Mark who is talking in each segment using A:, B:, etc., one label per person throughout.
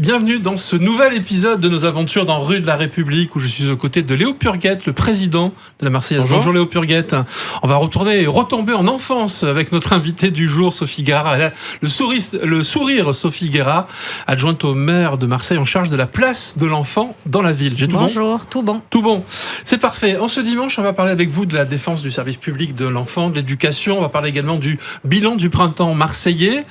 A: Bienvenue dans ce nouvel épisode de nos aventures dans Rue de la République où je suis aux côtés de Léo Purguette, le président de la Marseillaise. Bonjour Léo Purguette. On va retomber en enfance avec notre invitée du jour, Sophie Guérard. Elle a le sourire Sophie Guérard, adjointe au maire de Marseille en charge de la place de l'enfant dans la ville. J'ai tout bon ?
B: Bonjour, tout bon.
A: Tout bon. C'est parfait. En ce dimanche, on va parler avec vous de la défense du service public de l'enfant, de l'éducation. On va parler également du bilan du printemps marseillais.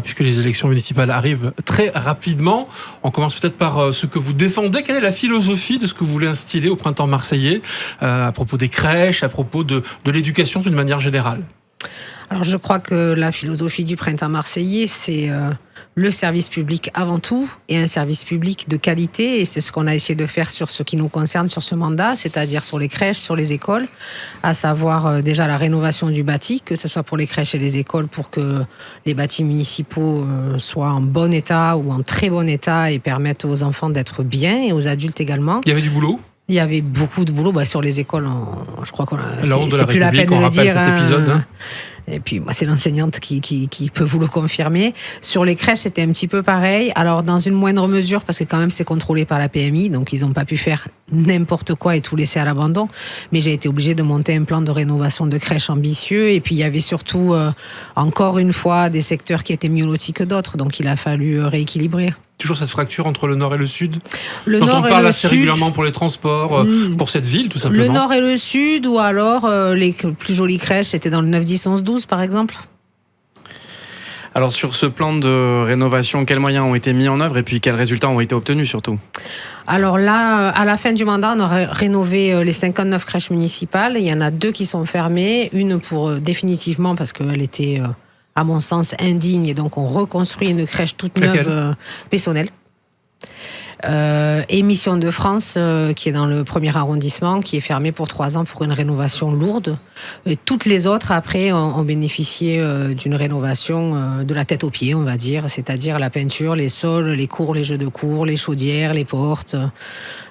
A: Puisque les élections municipales arrivent très rapidement. On commence peut-être par ce que vous défendez. Quelle est la philosophie de ce que vous voulez instiller au printemps marseillais à propos des crèches, à propos de l'éducation d'une manière générale ?
B: Alors je crois que la philosophie du printemps marseillais, c'est le service public avant tout et un service public de qualité. Et c'est ce qu'on a essayé de faire sur ce qui nous concerne sur ce mandat, c'est-à-dire sur les crèches, sur les écoles, à savoir déjà la rénovation du bâti, que ce soit pour les crèches et les écoles, pour que les bâtis municipaux soient en bon état ou en très bon état et permettent aux enfants d'être bien et aux adultes également.
A: Il y avait du boulot ?
B: Il y avait beaucoup de boulot sur les écoles. Je crois qu'on a.
A: C'est plus la peine de le dire. Cet épisode.
B: Et puis, c'est l'enseignante qui peut vous le confirmer. Sur les crèches, c'était un petit peu pareil. Alors, dans une moindre mesure, parce que quand même, c'est contrôlé par la PMI, donc ils n'ont pas pu faire n'importe quoi et tout laisser à l'abandon. Mais j'ai été obligée de monter un plan de rénovation de crèches ambitieux. Et puis, il y avait surtout, encore une fois, des secteurs qui étaient mieux lotis que d'autres. Donc, il a fallu rééquilibrer.
A: Toujours cette fracture entre le nord et le sud,
B: dont
A: on parle assez régulièrement pour les transports, pour cette ville tout simplement.
B: Le nord et le sud, ou alors les plus jolies crèches, c'était dans le 9, 10, 11, 12 par exemple.
C: Alors sur ce plan de rénovation, quels moyens ont été mis en œuvre et puis quels résultats ont été obtenus surtout ?
B: Alors là, à la fin du mandat, on a rénové les 59 crèches municipales. Il y en a 2 qui sont fermées, une pour définitivement parce qu'elle était... à mon sens, indigne. Et donc, on reconstruit une crèche toute neuve, Pessonnel. Et Mission de France, qui est dans le 1er arrondissement, qui est fermée pour 3 ans pour une rénovation lourde. Et toutes les autres, après, ont bénéficié d'une rénovation de la tête aux pieds, on va dire. C'est-à-dire la peinture, les sols, les cours, les jeux de cours, les chaudières, les portes,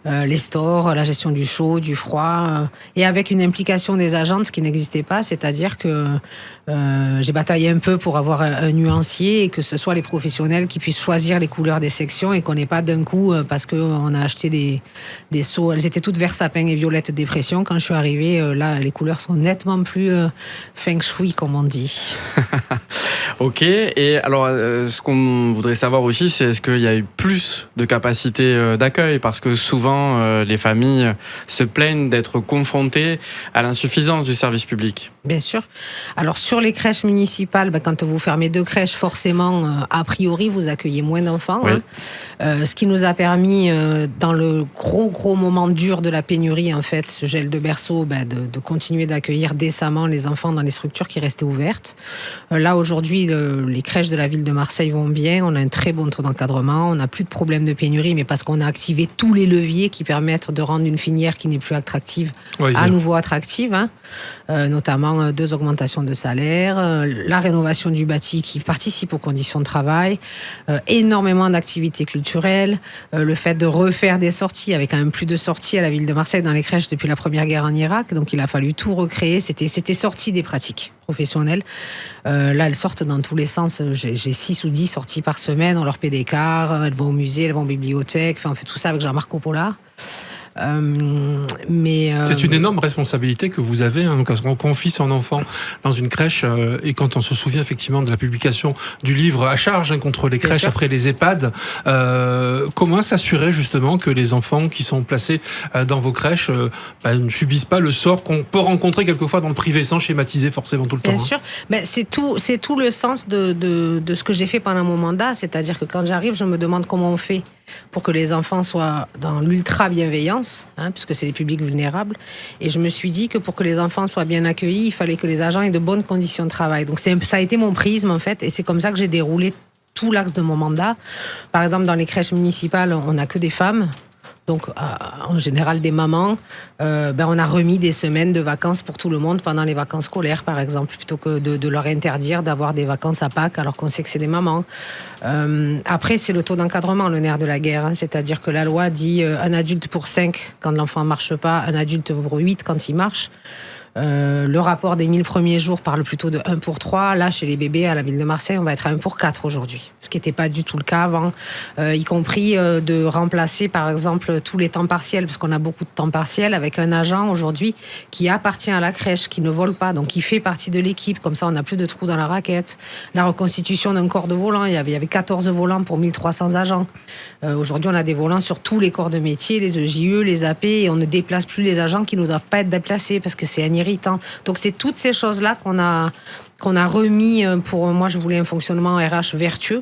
B: les stores, la gestion du chaud, du froid. Et avec une implication des agents, ce qui n'existait pas. C'est-à-dire que j'ai bataillé un peu pour avoir un nuancier et que ce soit les professionnels qui puissent choisir les couleurs des sections et qu'on n'ait pas d'un coup, parce qu'on a acheté des seaux, elles étaient toutes vert sapin et violette dépression. Quand je suis arrivée, là, les couleurs sont nettement plus feng shui, comme on dit.
C: Ok, et alors ce qu'on voudrait savoir aussi, c'est est-ce qu'il y a eu plus de capacité d'accueil ? Parce que souvent, les familles se plaignent d'être confrontées à l'insuffisance du service public.
B: Bien sûr. Alors sur les crèches municipales, quand vous fermez 2 crèches, forcément, a priori, vous accueillez moins d'enfants.
C: Oui.
B: Ce qui nous a permis, dans le gros moment dur de la pénurie, en fait, ce gel de berceau, de continuer d'accueillir décemment les enfants dans les structures qui restaient ouvertes. Là, aujourd'hui, les crèches de la ville de Marseille vont bien. On a un très bon taux d'encadrement. On n'a plus de problème de pénurie, mais parce qu'on a activé tous les leviers qui permettent de rendre une filière qui n'est plus attractive à nouveau attractive. Notamment 2 augmentations de salaire, la rénovation du bâti qui participe aux conditions de travail, énormément d'activités culturelles, le fait de refaire des sorties, avec quand même plus de sorties à la ville de Marseille dans les crèches depuis la Première Guerre en Irak, donc il a fallu tout recréer, c'était sorti des pratiques professionnelles. Là, elles sortent dans tous les sens, j'ai 6 ou 10 sorties par semaine, on leur paie des cars, elles vont au musée, elles vont aux bibliothèques, on fait tout ça avec Jean-Marc Coppola.
A: C'est une énorme responsabilité que vous avez quand on confie son enfant dans une crèche et quand on se souvient effectivement de la publication du livre À charge contre les crèches après les EHPAD. Comment s'assurer justement que les enfants qui sont placés dans vos crèches ne subissent pas le sort qu'on peut rencontrer quelquefois dans le privé, sans schématiser forcément tout le temps.
B: Bien sûr, c'est tout le sens de ce que j'ai fait pendant mon mandat, c'est-à-dire que quand j'arrive, je me demande comment on fait pour que les enfants soient dans l'ultra-bienveillance, puisque c'est les publics vulnérables. Et je me suis dit que pour que les enfants soient bien accueillis, il fallait que les agents aient de bonnes conditions de travail. Donc ça a été mon prisme, en fait, et c'est comme ça que j'ai déroulé tout l'axe de mon mandat. Par exemple, dans les crèches municipales, on n'a que des femmes. Donc, en général, des mamans, on a remis des semaines de vacances pour tout le monde pendant les vacances scolaires, par exemple, plutôt que de leur interdire d'avoir des vacances à Pâques alors qu'on sait que c'est des mamans. Après, c'est le taux d'encadrement, le nerf de la guerre. C'est-à-dire que la loi dit un adulte pour 5 quand l'enfant ne marche pas, un adulte pour 8 quand il marche. Le rapport des 1000 premiers jours parle plutôt de 1 pour 3. Là, chez les bébés, à la ville de Marseille, on va être à 1 pour 4 aujourd'hui. Ce qui n'était pas du tout le cas avant. Y compris de remplacer, par exemple, tous les temps partiels, parce qu'on a beaucoup de temps partiels, avec un agent aujourd'hui qui appartient à la crèche, qui ne vole pas, donc qui fait partie de l'équipe. Comme ça, on n'a plus de trous dans la raquette. La reconstitution d'un corps de volant, il y avait 14 volants pour 1300 agents. Aujourd'hui, on a des volants sur tous les corps de métier, les EJE, les AP, et on ne déplace plus les agents qui ne doivent pas être déplacés, parce que c'est un irritant. Donc c'est toutes ces choses-là qu'on a remis pour moi. Je voulais un fonctionnement RH vertueux.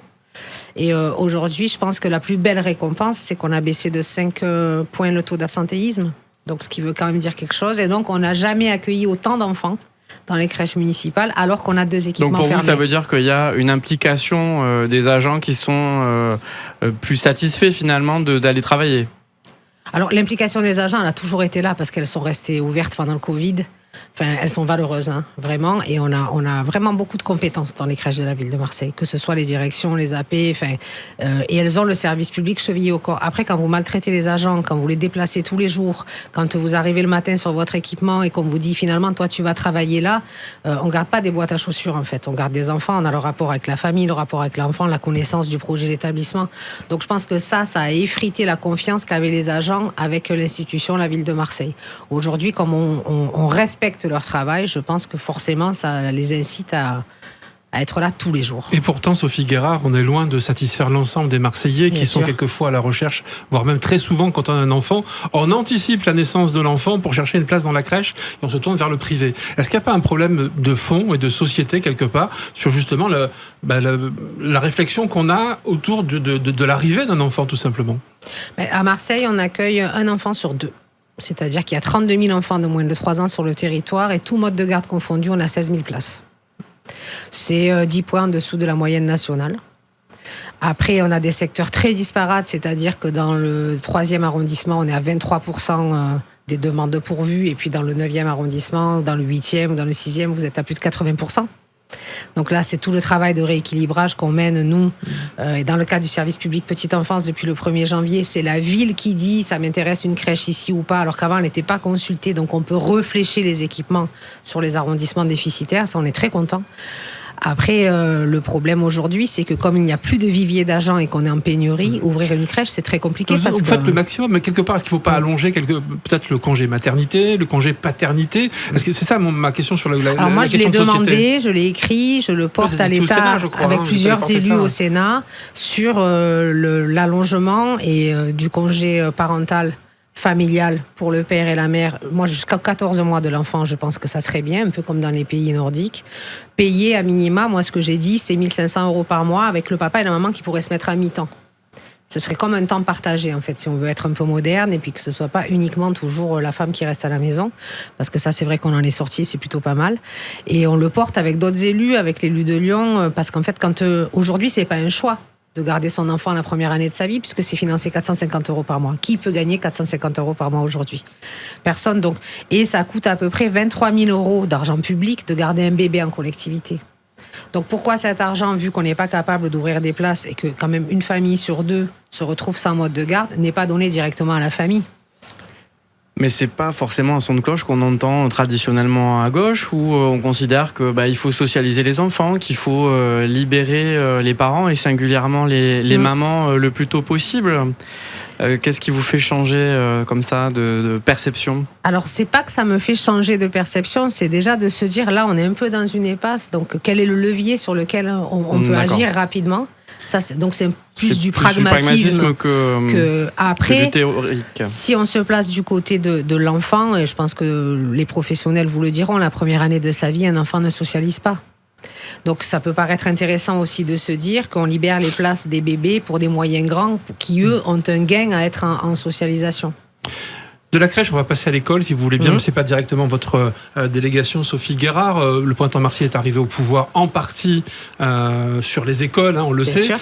B: Et aujourd'hui, je pense que la plus belle récompense, c'est qu'on a baissé de 5 points le taux d'absentéisme. Donc ce qui veut quand même dire quelque chose. Et donc on n'a jamais accueilli autant d'enfants dans les crèches municipales, alors qu'on a 2 équipements fermés.
C: Donc pour vous, ça veut dire qu'il y a une implication des agents qui sont plus satisfaits finalement d'aller travailler?
B: Alors l'implication des agents, elle a toujours été là, parce qu'elles sont restées ouvertes pendant le Covid. Enfin, elles sont valeureuses, hein, vraiment. Et on a vraiment beaucoup de compétences dans les crèches de la ville de Marseille, que ce soit les directions, les AP, et elles ont le service public chevillé au corps. Après, quand vous maltraitez les agents, quand vous les déplacez tous les jours, quand vous arrivez le matin sur votre équipement et qu'on vous dit finalement, toi, tu vas travailler là, on garde pas des boîtes à chaussures, en fait. On garde des enfants, on a le rapport avec la famille, le rapport avec l'enfant, la connaissance du projet d'établissement. Donc, je pense que ça a effrité la confiance qu'avaient les agents avec l'institution, la ville de Marseille. Aujourd'hui, comme on respecte leur travail, je pense que forcément ça les incite à être là tous les jours.
A: Et pourtant, Sophie Guérard, on est loin de satisfaire l'ensemble des Marseillais qui sont quelquefois à la recherche, voire même très souvent quand on a un enfant, on anticipe la naissance de l'enfant pour chercher une place dans la crèche et on se tourne vers le privé. Est-ce qu'il n'y a pas un problème de fond et de société quelque part sur justement la réflexion qu'on a autour de l'arrivée d'un enfant tout simplement?
B: À Marseille, on accueille un enfant sur 2. C'est-à-dire qu'il y a 32 000 enfants de moins de 3 ans sur le territoire et tout mode de garde confondu, on a 16 000 places. C'est 10 points en dessous de la moyenne nationale. Après, on a des secteurs très disparates, c'est-à-dire que dans le 3e arrondissement, on est à 23% des demandes pourvues, et puis dans le 9e arrondissement, dans le 8e ou dans le 6e, vous êtes à plus de 80%. Donc là, c'est tout le travail de rééquilibrage qu'on mène, nous, et dans le cadre du service public petite enfance depuis le 1er janvier, c'est la ville qui dit ça m'intéresse une crèche ici ou pas, alors qu'avant elle n'était pas consultée, donc on peut réfléchir les équipements sur les arrondissements déficitaires, ça on est très content. Après, le problème aujourd'hui, c'est que comme il n'y a plus de vivier d'agents et qu'on est en pénurie, ouvrir une crèche, c'est très compliqué.
A: Vous faites le maximum, mais quelque part, est-ce qu'il ne faut pas allonger peut-être le congé maternité, le congé paternité? Est-ce que c'est ça ma question sur la question de société?
B: Alors moi, je l'ai demandé, je l'ai écrit, je le porte à l'État Sénat, je crois, avec plusieurs élus au Sénat sur l'allongement et du congé parental familial pour le père et la mère. Moi, jusqu'à 14 mois de l'enfant, je pense que ça serait bien, un peu comme dans les pays nordiques. Payer à minima, moi, ce que j'ai dit, c'est 1 500 € par mois avec le papa et la maman qui pourraient se mettre à mi-temps. Ce serait comme un temps partagé, en fait, si on veut être un peu moderne et puis que ce soit pas uniquement toujours la femme qui reste à la maison. Parce que ça, c'est vrai qu'on en est sorti, c'est plutôt pas mal. Et on le porte avec d'autres élus, avec l'élu de Lyon, parce qu'en fait, aujourd'hui, c'est pas un choix de garder son enfant la première année de sa vie, puisque c'est financé 450 € par mois. Qui peut gagner 450 € par mois aujourd'hui? Personne. Donc, et ça coûte à peu près 23 000 € d'argent public de garder un bébé en collectivité. Donc pourquoi cet argent, vu qu'on n'est pas capable d'ouvrir des places et que quand même une famille sur 2 se retrouve sans mode de garde, n'est pas donné directement à la famille?
C: Mais c'est pas forcément un son de cloche qu'on entend traditionnellement à gauche, où on considère que il faut socialiser les enfants, qu'il faut libérer les parents et singulièrement les mamans le plus tôt possible. Qu'est-ce qui vous fait changer comme ça de perception? Alors,
B: c'est pas que ça me fait changer de perception, c'est déjà de se dire, là, on est un peu dans une impasse, donc quel est le levier sur lequel on peut agir rapidement? Ça, donc c'est plus du pragmatisme que après,
C: que du théorique.
B: Si on se place du côté de l'enfant, et je pense que les professionnels vous le diront, la première année de sa vie, un enfant ne socialise pas. Donc ça peut paraître intéressant aussi de se dire qu'on libère les places des bébés pour des moyens grands qui, eux, ont un gain à être en socialisation.
A: De la crèche, on va passer à l'école, si vous voulez bien, mais ce n'est pas directement votre délégation, Sophie Guérard. Le Printemps Marseillais est arrivé au pouvoir en partie sur les écoles, on le sait.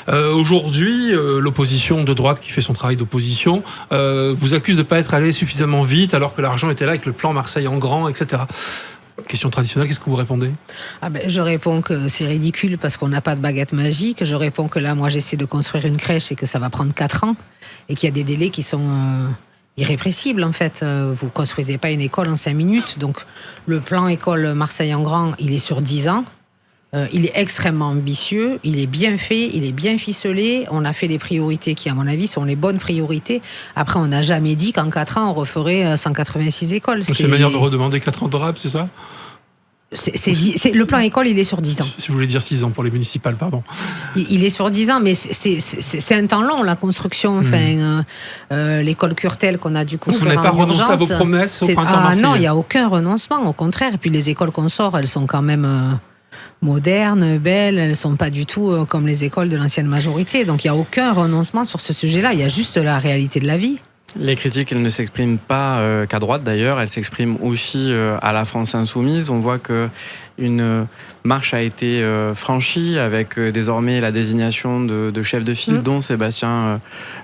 A: Aujourd'hui, l'opposition de droite qui fait son travail d'opposition vous accuse de ne pas être allé suffisamment vite alors que l'argent était là avec le plan Marseille en grand, etc. Question traditionnelle, qu'est-ce que vous répondez?
B: Je réponds que c'est ridicule parce qu'on n'a pas de baguette magique. Je réponds que là, moi, j'essaie de construire une crèche et que ça va prendre 4 ans et qu'il y a des délais qui sont irrépressible en fait. Vous construisez pas une école en 5 minutes. Donc le plan école Marseille en grand, il est sur 10 ans. Il est extrêmement ambitieux, il est bien fait, il est bien ficelé. On a fait les priorités qui, à mon avis, sont les bonnes priorités. Après, on n'a jamais dit qu'en 4 ans, on referait 186 écoles.
A: C'est une manière de redemander 4 ans de rab, c'est ça ?
B: Le plan école, il est sur 10 ans.
A: Si vous voulez dire 6 ans pour les municipales, pardon.
B: Il est sur 10 ans, mais c'est un temps long, la construction. Enfin, l'école Curtel qu'on a dû construire.
A: Vous n'avez pas renoncé à vos promesses au printemps marseillais ?
B: Non, il n'y a aucun renoncement, au contraire. Et puis les écoles qu'on sort, elles sont quand même modernes, belles. Elles ne sont pas du tout comme les écoles de l'ancienne majorité. Donc il n'y a aucun renoncement sur ce sujet-là. Il y a juste la réalité de la vie.
C: Les critiques, elles ne s'expriment pas qu'à droite d'ailleurs, elles s'expriment aussi à la France insoumise. On voit qu'une marche a été franchie avec désormais la désignation de chef de file, dont Sébastien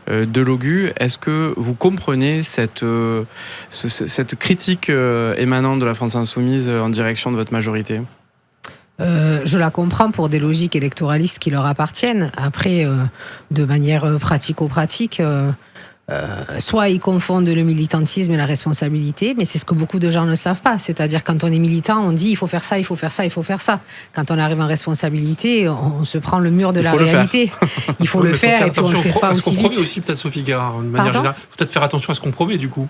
C: Delogu. Est-ce que vous comprenez cette critique émanant de la France insoumise en direction de votre majorité ?
B: Je la comprends pour des logiques électoralistes qui leur appartiennent. Après, de manière pratico-pratique... soit ils confondent le militantisme et la responsabilité, mais c'est ce que beaucoup de gens ne savent pas. C'est-à-dire quand on est militant, on dit il faut faire ça, il faut faire ça, il faut faire ça. Quand on arrive en responsabilité, on se prend le mur de la réalité. Il faut le faire et puis on ne le fait pas aussi vite.
A: Est-ce qu'on promet aussi peut-être, Sophie Guérard, de manière générale ? Il faut peut-être faire attention à ce qu'on promet du coup.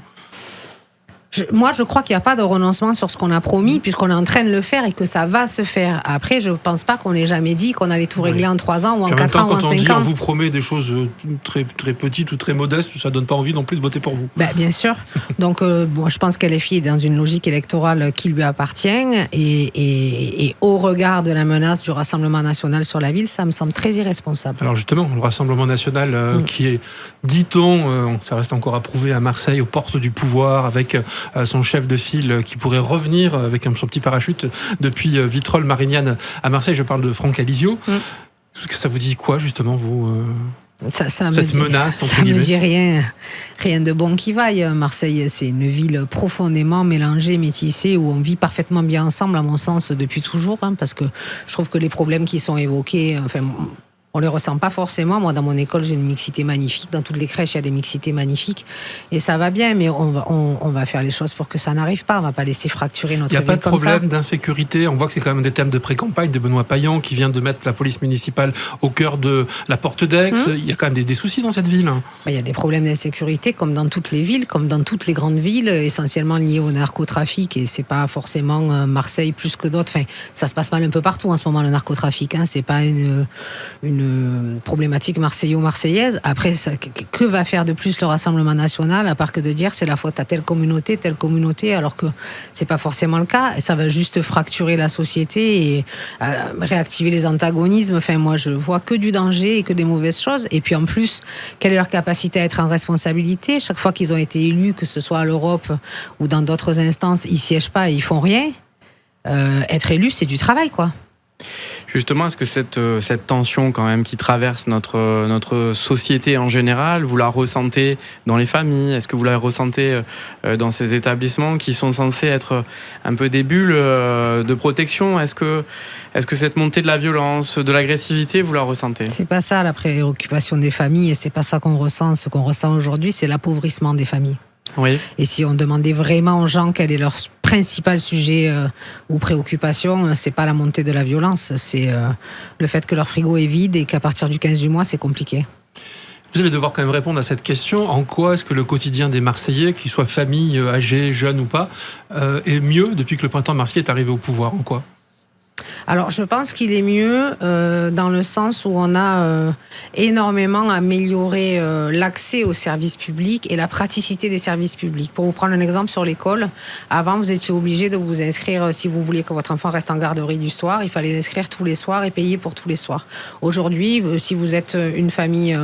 B: Moi, je crois qu'il n'y a pas de renoncement sur ce qu'on a promis, puisqu'on est en train de le faire et que ça va se faire. Après, je ne pense pas qu'on ait jamais dit qu'on allait tout régler en 3 ans ou en 4 ans ou en 5 ans.
A: Quand on dit on vous promet des choses très, très petites ou très modestes, ça ne donne pas envie non plus de voter pour vous.
B: Bien sûr. Donc, je pense qu'LFI est dans une logique électorale qui lui appartient. Et au regard de la menace du Rassemblement national sur la ville, ça me semble très irresponsable.
A: Alors justement, le Rassemblement national qui est, dit-on, ça reste encore à prouver à Marseille, aux portes du pouvoir, avec son chef de file qui pourrait revenir avec son petit parachute depuis Vitrolles-Marignane à Marseille. Je parle de Franck Alizio. Ça vous dit quoi, justement, vous cette menace, entre guillemets ?
B: Ça me dit rien de bon qui vaille. Marseille, c'est une ville profondément mélangée, métissée, où on vit parfaitement bien ensemble, à mon sens, depuis toujours. Parce que je trouve que les problèmes qui sont évoqués... on les ressent pas forcément. Moi, dans mon école, j'ai une mixité magnifique. Dans toutes les crèches, il y a des mixités magnifiques. Et ça va bien, mais on va faire les choses pour que ça n'arrive pas. On va pas laisser fracturer notre ville comme ça.
A: Il n'y a pas de problème d'insécurité. On voit que c'est quand même des thèmes de pré-campagne de Benoît Payan, qui vient de mettre la police municipale au cœur de la porte d'Aix. Il y a quand même des soucis dans cette ville.
B: Il y a des problèmes d'insécurité, comme dans toutes les villes, comme dans toutes les grandes villes, essentiellement liés au narcotrafic. Et c'est pas forcément Marseille plus que d'autres. Enfin, ça se passe mal un peu partout en ce moment, le narcotrafic. C'est pas une problématique marseillaise. Après, que va faire de plus le Rassemblement national, à part que de dire c'est la faute à telle communauté, alors que c'est pas forcément le cas. Et ça va juste fracturer la société et réactiver les antagonismes. Enfin, moi, je vois que du danger et que des mauvaises choses. Et puis en plus, quelle est leur capacité à être en responsabilité ? Chaque fois qu'ils ont été élus, que ce soit à l'Europe ou dans d'autres instances, ils siègent pas et ils font rien. Être élu, c'est du travail, quoi.
C: Justement, est-ce que cette tension quand même qui traverse notre société en général, vous la ressentez dans les familles ? Est-ce que vous la ressentez dans ces établissements qui sont censés être un peu des bulles de protection ? Est-ce que cette montée de la violence, de l'agressivité, vous la ressentez ?
B: C'est pas ça la préoccupation des familles et c'est pas ça qu'on ressent. Ce qu'on ressent aujourd'hui, c'est l'appauvrissement des familles.
C: Oui.
B: Et si on demandait vraiment aux gens quel est leur principal sujet ou préoccupation, c'est pas la montée de la violence, c'est le fait que leur frigo est vide et qu'à partir du 15 du mois, c'est compliqué.
A: Vous allez devoir quand même répondre à cette question. En quoi est-ce que le quotidien des Marseillais, qu'ils soient famille, âgés, jeunes ou pas, est mieux depuis que le printemps marseillais est arrivé au pouvoir ? En quoi ?
B: Alors, je pense qu'il est mieux dans le sens où on a énormément amélioré l'accès aux services publics et la praticité des services publics. Pour vous prendre un exemple sur l'école, avant, vous étiez obligé de vous inscrire, si vous vouliez que votre enfant reste en garderie du soir, il fallait l'inscrire tous les soirs et payer pour tous les soirs. Aujourd'hui, si vous êtes une famille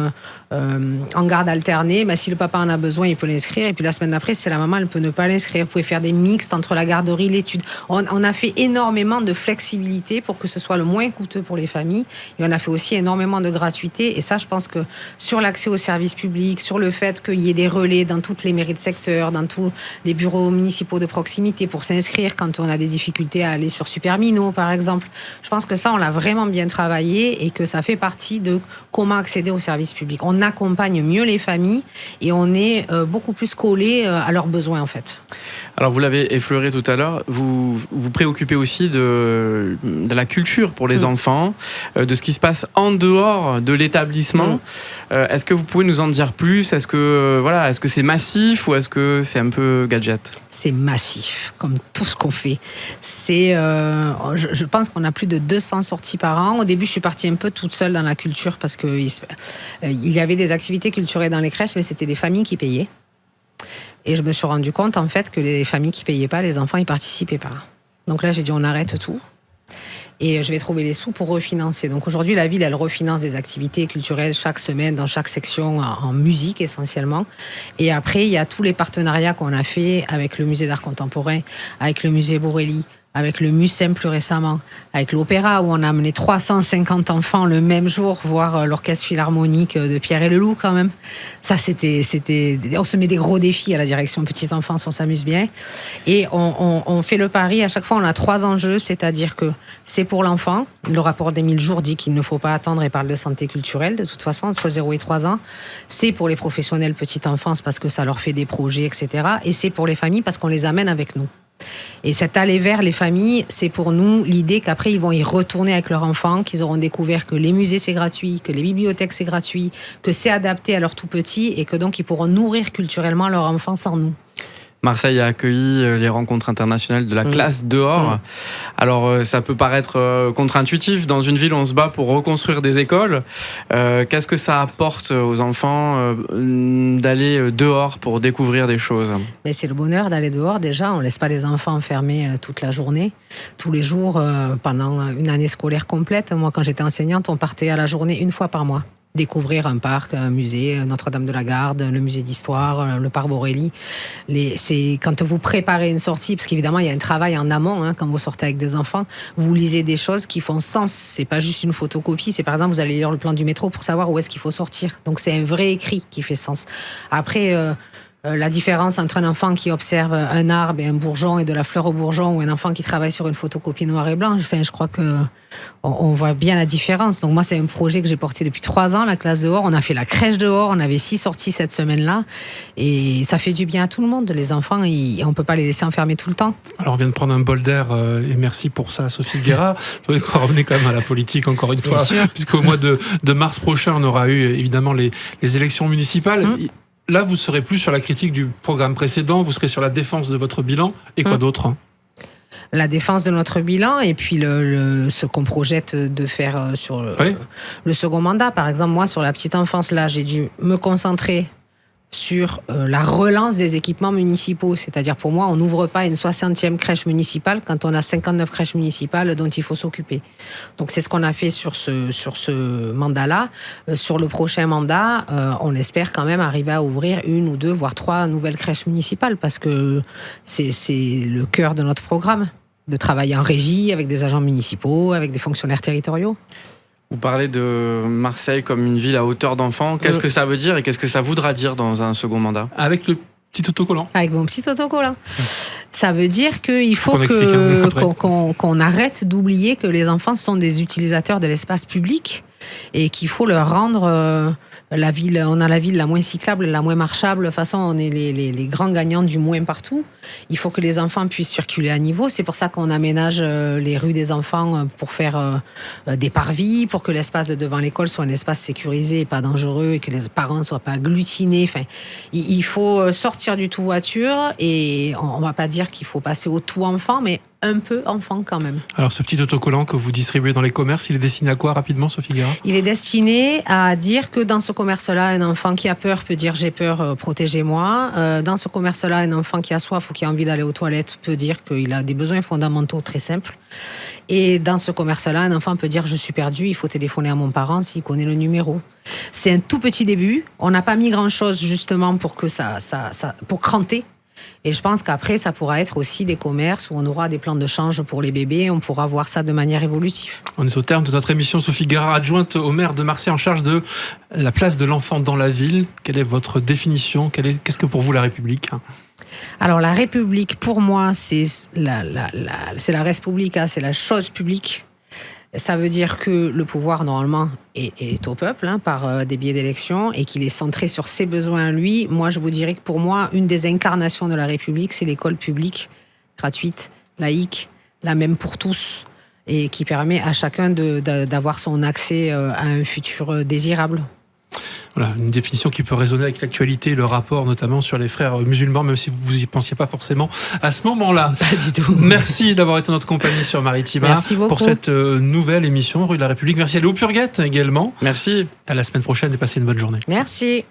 B: en garde alternée, si le papa en a besoin, il peut l'inscrire. Et puis la semaine d'après, si c'est la maman, elle peut ne pas l'inscrire. Vous pouvez faire des mixtes entre la garderie et l'étude. On a fait énormément de flexibilité gratuité pour que ce soit le moins coûteux pour les familles. Et on a fait aussi énormément de gratuité. Et ça, je pense que sur l'accès aux services publics, sur le fait qu'il y ait des relais dans toutes les mairies de secteur, dans tous les bureaux municipaux de proximité pour s'inscrire quand on a des difficultés à aller sur Supermino, par exemple. Je pense que ça, on l'a vraiment bien travaillé et que ça fait partie de comment accéder aux services publics. On accompagne mieux les familles et on est beaucoup plus collé à leurs besoins, en fait.
C: Alors, vous l'avez effleuré tout à l'heure, vous vous préoccupez aussi de la culture pour les enfants, de ce qui se passe en dehors de l'établissement. Est-ce que vous pouvez nous en dire plus ? Est-ce que c'est massif ou est-ce que c'est un peu gadget ? C'est
B: massif, comme tout ce qu'on fait. Je pense qu'on a plus de 200 sorties par an. Au début, je suis partie un peu toute seule dans la culture parce qu'il y avait des activités culturelles dans les crèches, mais c'était les familles qui payaient. Et je me suis rendu compte, en fait, que les familles qui ne payaient pas, les enfants, ils ne participaient pas. Donc là, j'ai dit, on arrête tout. Et je vais trouver les sous pour refinancer. Donc aujourd'hui, la ville, elle refinance des activités culturelles chaque semaine, dans chaque section, en musique essentiellement. Et après, il y a tous les partenariats qu'on a fait avec le musée d'art contemporain, avec le musée Borelli, avec le Mucem plus récemment, avec l'opéra où on a amené 350 enfants le même jour voir l'orchestre philharmonique de Pierre et Leloup quand même. Ça, c'était, on se met des gros défis à la direction petite enfance, on s'amuse bien. Et on fait le pari, à chaque fois on a 3 enjeux, c'est-à-dire que c'est pour l'enfant. Le rapport des 1000 jours dit qu'il ne faut pas attendre et parle de santé culturelle, de toute façon, entre 0 et 3 ans. C'est pour les professionnels petite enfance parce que ça leur fait des projets, etc. Et c'est pour les familles parce qu'on les amène avec nous. Et cet aller vers les familles, c'est pour nous l'idée qu'après ils vont y retourner avec leurs enfants, qu'ils auront découvert que les musées c'est gratuit, que les bibliothèques c'est gratuit, que c'est adapté à leurs tout petits et que donc ils pourront nourrir culturellement leur enfant sans nous.
C: Marseille a accueilli les rencontres internationales de la classe dehors. Alors, ça peut paraître contre-intuitif. Dans une ville, on se bat pour reconstruire des écoles. Qu'est-ce que ça apporte aux enfants d'aller dehors pour découvrir des choses ?
B: Mais c'est le bonheur d'aller dehors. Déjà, on ne laisse pas les enfants enfermés toute la journée, tous les jours, pendant une année scolaire complète. Moi, quand j'étais enseignante, on partait à la journée 1 fois par mois. Découvrir un parc, un musée, Notre-Dame de la Garde, le musée d'histoire, le parc Borelli. C'est quand vous préparez une sortie, parce qu'évidemment il y a un travail en amont quand vous sortez avec des enfants, vous lisez des choses qui font sens. C'est pas juste une photocopie, c'est par exemple vous allez lire le plan du métro pour savoir où est-ce qu'il faut sortir. Donc c'est un vrai écrit qui fait sens. Après, la différence entre un enfant qui observe un arbre et un bourgeon et de la fleur au bourgeon ou un enfant qui travaille sur une photocopie noir et blanc, je crois que on voit bien la différence. Donc moi, c'est un projet que j'ai porté depuis 3 ans, la classe dehors. On a fait la crèche dehors, on avait 6 sorties cette semaine-là. Et ça fait du bien à tout le monde. Les enfants, on ne peut pas les laisser enfermer tout le temps.
A: Alors on vient de prendre un bol d'air et merci pour ça, Sophie Guérat. Je voudrais qu'on revenait quand même à la politique encore une fois, puisqu'au mois de mars prochain, on aura eu évidemment les élections municipales. Là, vous serez plus sur la critique du programme précédent, vous serez sur la défense de votre bilan. Et quoi d'autre ?
B: La défense de notre bilan et puis ce qu'on projette de faire sur le second mandat. Par exemple, moi, sur la petite enfance, là, j'ai dû me concentrer sur la relance des équipements municipaux. C'est-à-dire, pour moi, on n'ouvre pas une 60e crèche municipale quand on a 59 crèches municipales dont il faut s'occuper. Donc, c'est ce qu'on a fait sur ce mandat-là. Sur le prochain mandat, on espère quand même arriver à ouvrir 1 ou 2, voire 3 nouvelles crèches municipales parce que c'est le cœur de notre programme, de travailler en régie avec des agents municipaux, avec des fonctionnaires territoriaux.
C: Vous parlez de Marseille comme une ville à hauteur d'enfant. Qu'est-ce que ça veut dire et qu'est-ce que ça voudra dire dans un second mandat ?
A: Avec le petit autocollant.
B: Avec mon petit autocollant. Ça veut dire qu'il faut qu'on arrête d'oublier que les enfants sont des utilisateurs de l'espace public et qu'il faut leur rendre la ville. On a la ville la moins cyclable, la moins marchable. De toute façon, on est les grands gagnants du moins partout. Il faut que les enfants puissent circuler à niveau. C'est pour ça qu'on aménage les rues des enfants pour faire des parvis, pour que l'espace devant l'école soit un espace sécurisé et pas dangereux et que les parents ne soient pas agglutinés. Enfin, il faut sortir du tout voiture et on ne va pas dire qu'il faut passer au tout enfant, mais un peu enfant quand même.
A: Alors ce petit autocollant que vous distribuez dans les commerces, il est destiné à quoi rapidement, Sophie Guérat ?
B: Il est destiné à dire que dans ce commerce-là, un enfant qui a peur peut dire « j'ai peur, protégez-moi ». Dans ce commerce-là, un enfant qui a soif ou qui a envie d'aller aux toilettes peut dire qu'il a des besoins fondamentaux très simples. Et dans ce commerce-là, un enfant peut dire « je suis perdu, il faut téléphoner à mon parent s'il connaît le numéro ». C'est un tout petit début. On n'a pas mis grand-chose justement pour que pour cranter. Et je pense qu'après, ça pourra être aussi des commerces où on aura des plans de change pour les bébés. On pourra voir ça de manière évolutive.
A: On est au terme de notre émission. Sophie Guérard, adjointe au maire de Marseille en charge de la place de l'enfant dans la ville. Quelle est votre définition ? Qu'est-ce que pour vous la République ?
B: Alors la République, pour moi, c'est la res publica, c'est la chose publique. Ça veut dire que le pouvoir, normalement, est au peuple par des biais d'élection et qu'il est centré sur ses besoins à lui. Moi, je vous dirais que pour moi, une des incarnations de la République, c'est l'école publique, gratuite, laïque, la même pour tous, et qui permet à chacun d'avoir son accès à un futur désirable.
A: Voilà, une définition qui peut résonner avec l'actualité, le rapport notamment sur les frères musulmans, même si vous n'y pensiez pas forcément à ce moment-là.
B: Pas du tout.
A: Merci d'avoir été en notre compagnie sur Maritima.
B: Merci beaucoup.
A: Pour cette nouvelle émission Rue de la République. Merci à Léo Purguette également.
C: Merci.
A: À la semaine prochaine et passez une bonne journée.
B: Merci.